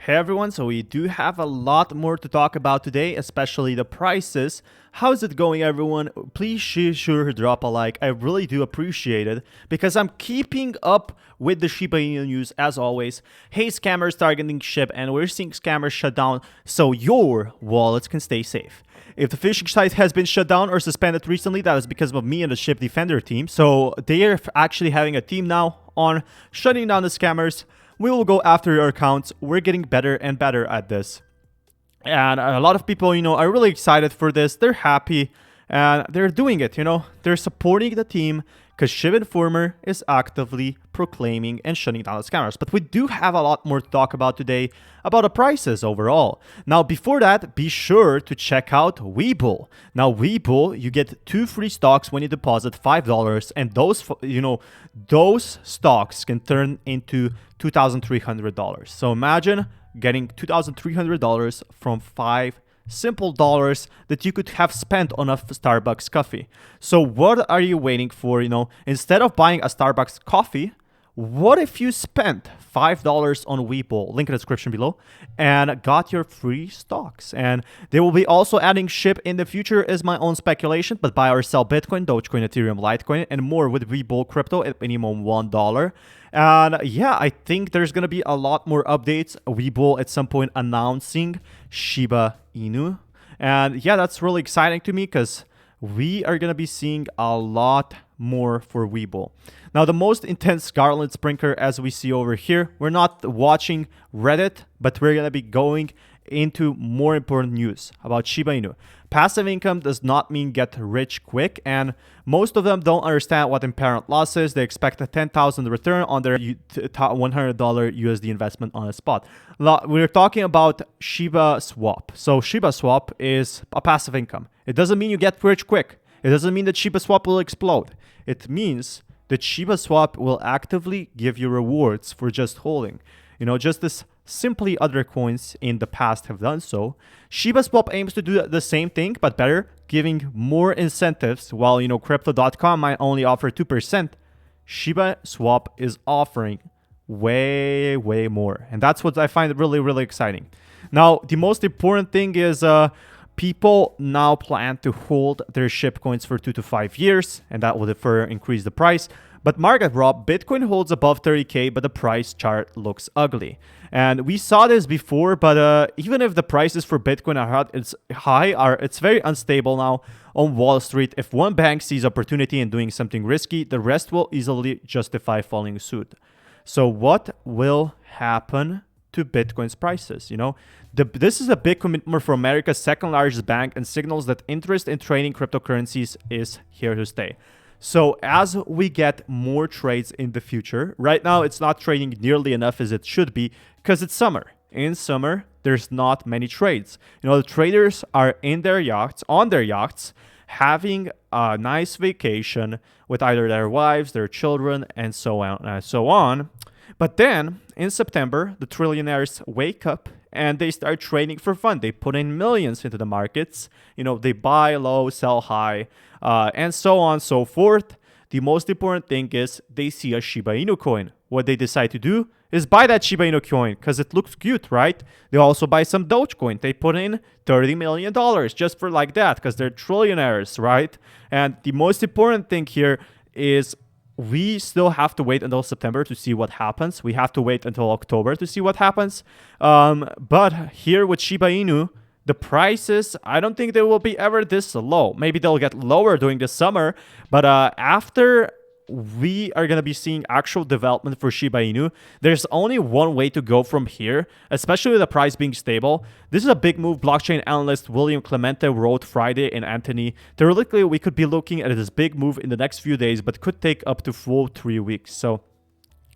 Hey everyone, so we do have a lot more to talk about today, especially the prices. How's it going, everyone? Please sure to drop a like. I really do appreciate it because I'm keeping up with the Shiba Inu news as always. Hey, scammers targeting SHIB, and we're seeing scammers shut down so your wallets can stay safe. If the phishing site has been shut down or suspended recently, that is because of me and the SHIB Defender team. So they are actually having a team now on shutting down the scammers. We will go after your accounts. We're getting better and better at this. And a lot of people, are really excited for this. They're happy and they're doing it, They're supporting the team because SHIB Informer is actively proclaiming and shutting down the scammers. But we do have a lot more to talk about today about the prices overall. Now, before that, be sure to check out Webull. Now, Webull, you get 2 free stocks when you deposit $5, and those stocks can turn into $2,300. So imagine getting $2,300 from 5 simple dollars that you could have spent on a Starbucks coffee. So what are you waiting for? Instead of buying a Starbucks coffee, what if you spent $5 on Webull, link in the description below, and got your free stocks? And they will be also adding SHIB in the future, is my own speculation, but buy or sell Bitcoin, Dogecoin, Ethereum, Litecoin, and more with Webull crypto at minimum $1. And yeah, I think there's going to be a lot more updates. Webull at some point announcing SHIBA INU. And yeah, that's really exciting to me because we are going to be seeing a lot more for Webull. Now, the most intense Garland sprinkler, as we see over here, we're not watching Reddit, but we're going to be going into more important news about Shiba Inu. Passive income does not mean get rich quick, and most of them don't understand what apparent loss is. They expect a 10,000 return on their $100 USD investment on a spot. Now, we're talking about Shiba Swap. So Shiba Swap is a passive income. It doesn't mean you get rich quick. It doesn't mean that Shiba Swap will explode. It means that Shiba Swap will actively give you rewards for just holding. Just as simply other coins in the past have done so. Shiba Swap aims to do the same thing, but better, giving more incentives. While, Crypto.com might only offer 2%, Shiba Swap is offering way, way more. And that's what I find really, really exciting. Now, the most important thing is people now plan to hold their SHIB coins for 2 to 5 years, and that will increase the price. But market drop, Bitcoin holds above 30K, but the price chart looks ugly. And we saw this before, but even if the prices for Bitcoin are it's very unstable now on Wall Street. If one bank sees opportunity in doing something risky, the rest will easily justify following suit. So what will happen to Bitcoin's prices? This is a big commitment for America's second largest bank and signals that interest in trading cryptocurrencies is here to stay. So as we get more trades in the future, right now it's not trading nearly enough as it should be because it's summer. In summer, there's not many trades. The traders are on their yachts, having a nice vacation with either their wives, their children, and so on and so on. But then in September, the trillionaires wake up and they start trading for fun. They put in millions into the markets. They buy low, sell high, and so on and so forth. The most important thing is they see a Shiba Inu coin. What they decide to do is buy that Shiba Inu coin because it looks cute, right? They also buy some Dogecoin. They put in $30 million just for like that because they're trillionaires, right? And the most important thing here is we still have to wait until September to see what happens. We have to wait until October to see what happens. But here with Shiba Inu, the prices, I don't think they will be ever this low. Maybe they'll get lower during the summer. But after we are going to be seeing actual development for Shiba Inu, there's only one way to go from here, especially with the price being stable. This is a big move. Blockchain analyst William Clemente wrote Friday in Anthony. Theoretically, we could be looking at this big move in the next few days, but could take up to full 3 weeks. So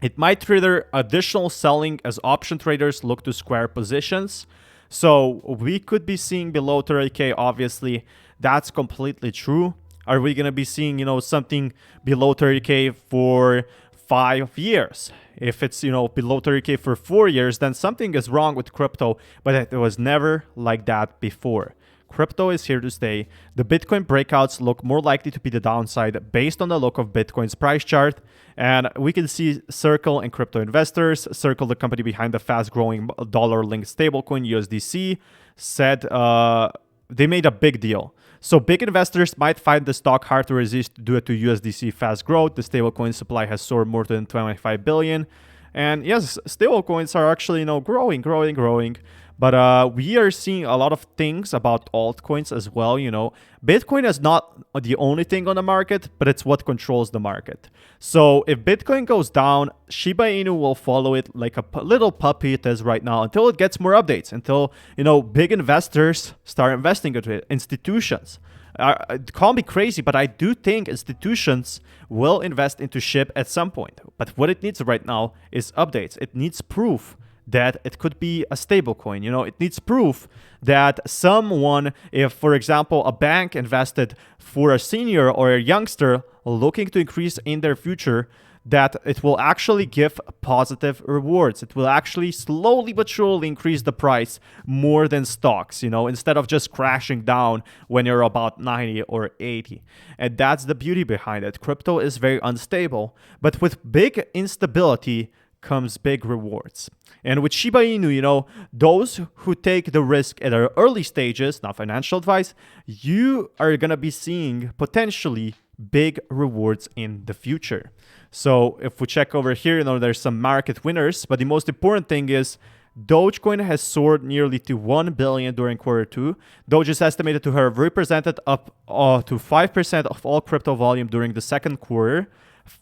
it might trigger additional selling as option traders look to square positions. So we could be seeing below 30K, obviously. That's completely true. Are we going to be seeing, something below 30K for 5 years? If it's, below 30K for 4 years, then something is wrong with crypto, but it was never like that before. Crypto is here to stay. The Bitcoin breakouts look more likely to be the downside based on the look of Bitcoin's price chart. And we can see Circle and crypto investors, Circle, the company behind the fast-growing dollar-linked stablecoin USDC, said they made a big deal. So big investors might find the stock hard to resist due to USDC fast growth. The stablecoin supply has soared more than 25 billion. And yes, stablecoins are actually, growing. But we are seeing a lot of things about altcoins as well. Bitcoin is not the only thing on the market, but it's what controls the market. So if Bitcoin goes down, Shiba Inu will follow it like a little puppy it is right now until it gets more updates, until, big investors start investing into it, institutions. Call me crazy, but I do think institutions will invest into SHIB at some point. But what it needs right now is updates. It needs proof that it could be a stable coin. It needs proof that someone, if, for example, a bank invested for a senior or a youngster looking to increase in their future, that it will actually give positive rewards. It will actually slowly but surely increase the price more than stocks, instead of just crashing down when you're about 90 or 80. And that's the beauty behind it. Crypto is very unstable, but with big instability comes big rewards. And with Shiba Inu, those who take the risk at our early stages, not financial advice, you are going to be seeing potentially big rewards in the future. So if we check over here, there's some market winners, but the most important thing is Dogecoin has soared nearly to 1 billion during Q2. Doge is estimated to have represented up to 5% of all crypto volume during the second quarter.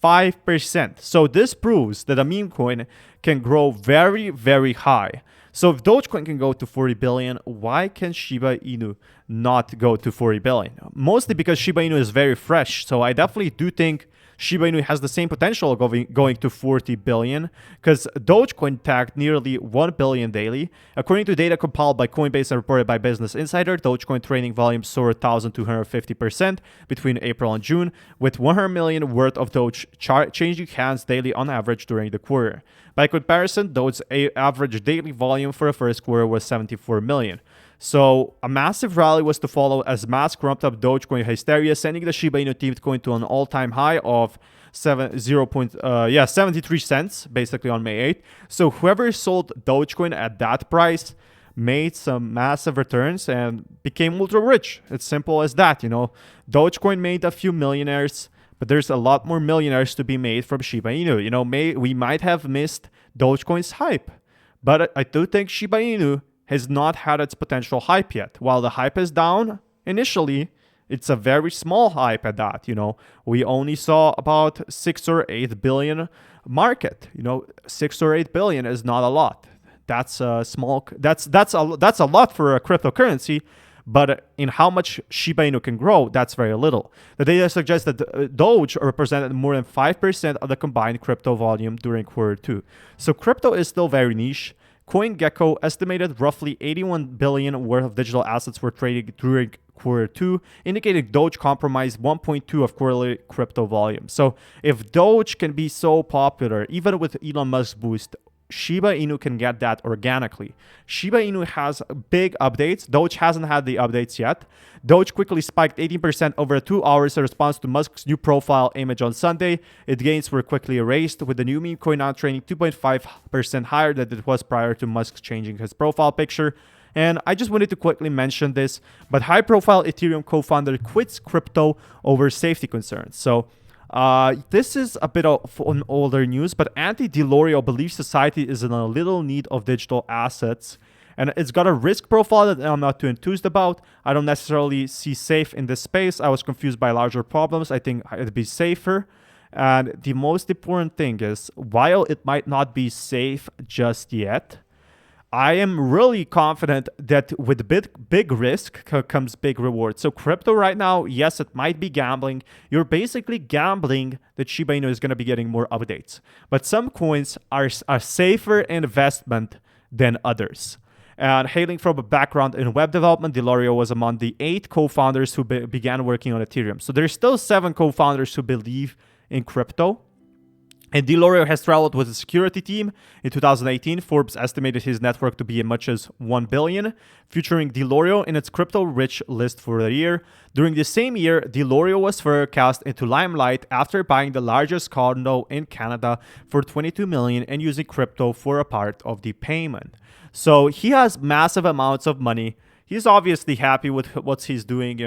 5%. So this proves that a meme coin can grow very, very high. So if Dogecoin can go to 40 billion, why can Shiba Inu not go to 40 billion? Mostly because Shiba Inu is very fresh. So I definitely do think Shiba Inu has the same potential of going to 40 billion because Dogecoin tagged nearly 1 billion daily. According to data compiled by Coinbase and reported by Business Insider, Dogecoin trading volume soared 1,250% between April and June, with 100 million worth of Doge changing hands daily on average during the quarter. By comparison, Doge's average daily volume for the first quarter was 74 million. So a massive rally was to follow as mass ramped up Dogecoin hysteria, sending the Shiba Inu themed coin to an all-time high of 73 cents, basically on May 8th. So whoever sold Dogecoin at that price made some massive returns and became ultra rich. It's simple as that, Dogecoin made a few millionaires, but there's a lot more millionaires to be made from Shiba Inu. We might have missed Dogecoin's hype, but I do think Shiba Inu has not had its potential hype yet. While the hype is down initially, it's a very small hype at that. We only saw about 6 or 8 billion market. 6 or 8 billion is not a lot. That's a small. That's a lot for a cryptocurrency. But in how much Shiba Inu can grow, that's very little. The data suggests that Doge represented more than 5% of the combined crypto volume during Q2. So crypto is still very niche. CoinGecko estimated roughly 81 billion worth of digital assets were traded during Q2, indicating Doge comprised 1.2 of quarterly crypto volume. So if Doge can be so popular, even with Elon Musk's boost, Shiba Inu can get that organically. Shiba Inu has big updates. Doge hasn't had the updates yet. Doge quickly spiked 18% over 2 hours in response to Musk's new profile image on Sunday. Its gains were quickly erased, with the new meme coin now trading 2.5% higher than it was prior to Musk changing his profile picture. And I just wanted to quickly mention this, but high-profile Ethereum co-founder quits crypto over safety concerns. So this is a bit of an older news, but Andy DeLorean believes society is in a little need of digital assets, and it's got a risk profile that I'm not too enthused about. I don't necessarily see safe in this space. I was confused by larger problems. I think it'd be safer. And the most important thing is, while it might not be safe just yet, I am really confident that with big risk comes big reward. So crypto right now, yes, it might be gambling. You're basically gambling that Shiba Inu is going to be getting more updates. But some coins are a safer investment than others. And hailing from a background in web development, DeLorean was among the 8 co-founders who began working on Ethereum. So there's still 7 co-founders who believe in crypto. And DeLorean has traveled with a security team. In 2018, Forbes estimated his network to be as much as $1 billion, featuring DeLorean in its crypto-rich list for the year. During the same year, DeLorean was forecast into limelight after buying the largest condo in Canada for $22 million and using crypto for a part of the payment. So he has massive amounts of money. He's obviously happy with what he's doing,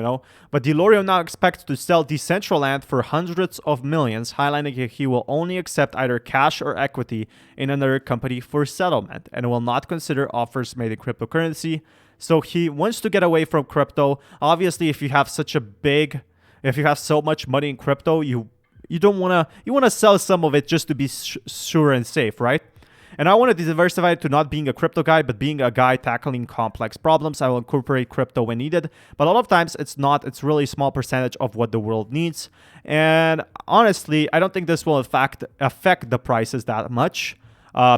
but DeLorean now expects to sell Decentraland for hundreds of millions, highlighting that he will only accept either cash or equity in another company for settlement and will not consider offers made in cryptocurrency. So he wants to get away from crypto. Obviously, if you have so much money in crypto, you want to sell some of it just to be sure and safe, right? And I want to diversify to not being a crypto guy, but being a guy tackling complex problems. I will incorporate crypto when needed, but a lot of times it's not. It's really a small percentage of what the world needs. And honestly, I don't think this will affect the prices that much.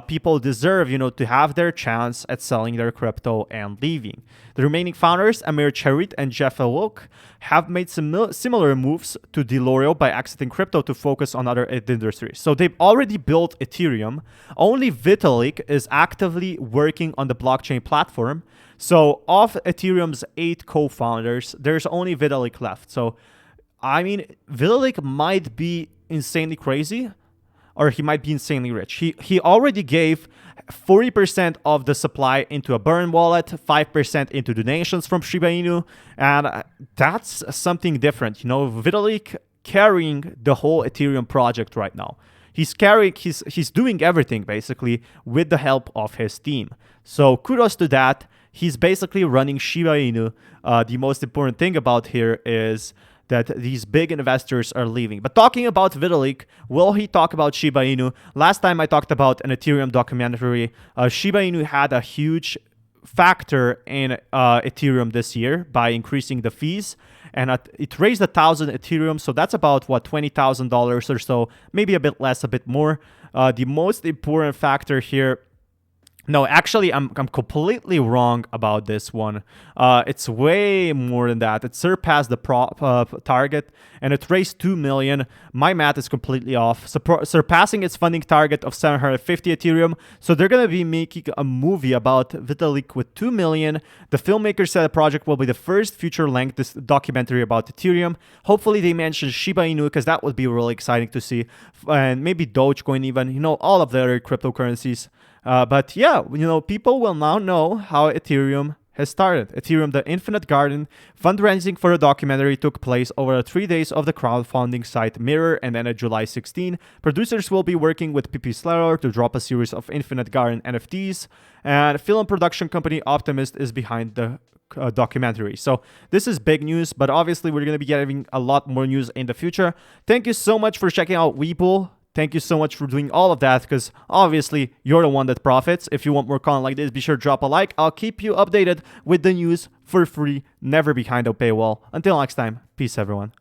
People deserve, to have their chance at selling their crypto and leaving. The remaining founders, Amir Charit and Jeff Elwook, have made some similar moves to DeLorean by exiting crypto to focus on other industries. So they've already built Ethereum. Only Vitalik is actively working on the blockchain platform. So of Ethereum's 8 co-founders, there's only Vitalik left. So, I mean, Vitalik might be insanely crazy, or he might be insanely rich. He already gave 40% of the supply into a burn wallet, 5% into donations from Shiba Inu, and that's something different. Vitalik carrying the whole Ethereum project right now. He's doing everything basically with the help of his team. So kudos to that. He's basically running Shiba Inu. The most important thing about here is that these big investors are leaving. But talking about Vitalik, will he talk about Shiba Inu? Last time I talked about an Ethereum documentary, Shiba Inu had a huge factor in Ethereum this year by increasing the fees. And it raised 1,000 Ethereum, so that's about, $20,000 or so, maybe a bit less, a bit more. The most important factor here, no, actually, I'm completely wrong about this one. It's way more than that. It surpassed the target, and it raised 2 million. My math is completely off. Surpassing its funding target of 750 Ethereum. So they're going to be making a movie about Vitalik with 2 million. The filmmakers said the project will be the first feature-length documentary about Ethereum. Hopefully, they mention Shiba Inu, because that would be really exciting to see. And maybe Dogecoin even, all of the other cryptocurrencies. But yeah, people will now know how Ethereum has started. Ethereum, the Infinite Garden, fundraising for the documentary took place over the 3 days of the crowdfunding site Mirror, and then on July 16, producers will be working with PP Slayer to drop a series of Infinite Garden NFTs, and film production company Optimist is behind the documentary. So this is big news, but obviously we're going to be getting a lot more news in the future. Thank you so much for checking out Weeple. Thank you so much for doing all of that, because obviously you're the one that profits. If you want more content like this, be sure to drop a like. I'll keep you updated with the news for free, never behind a paywall. Until next time, peace everyone.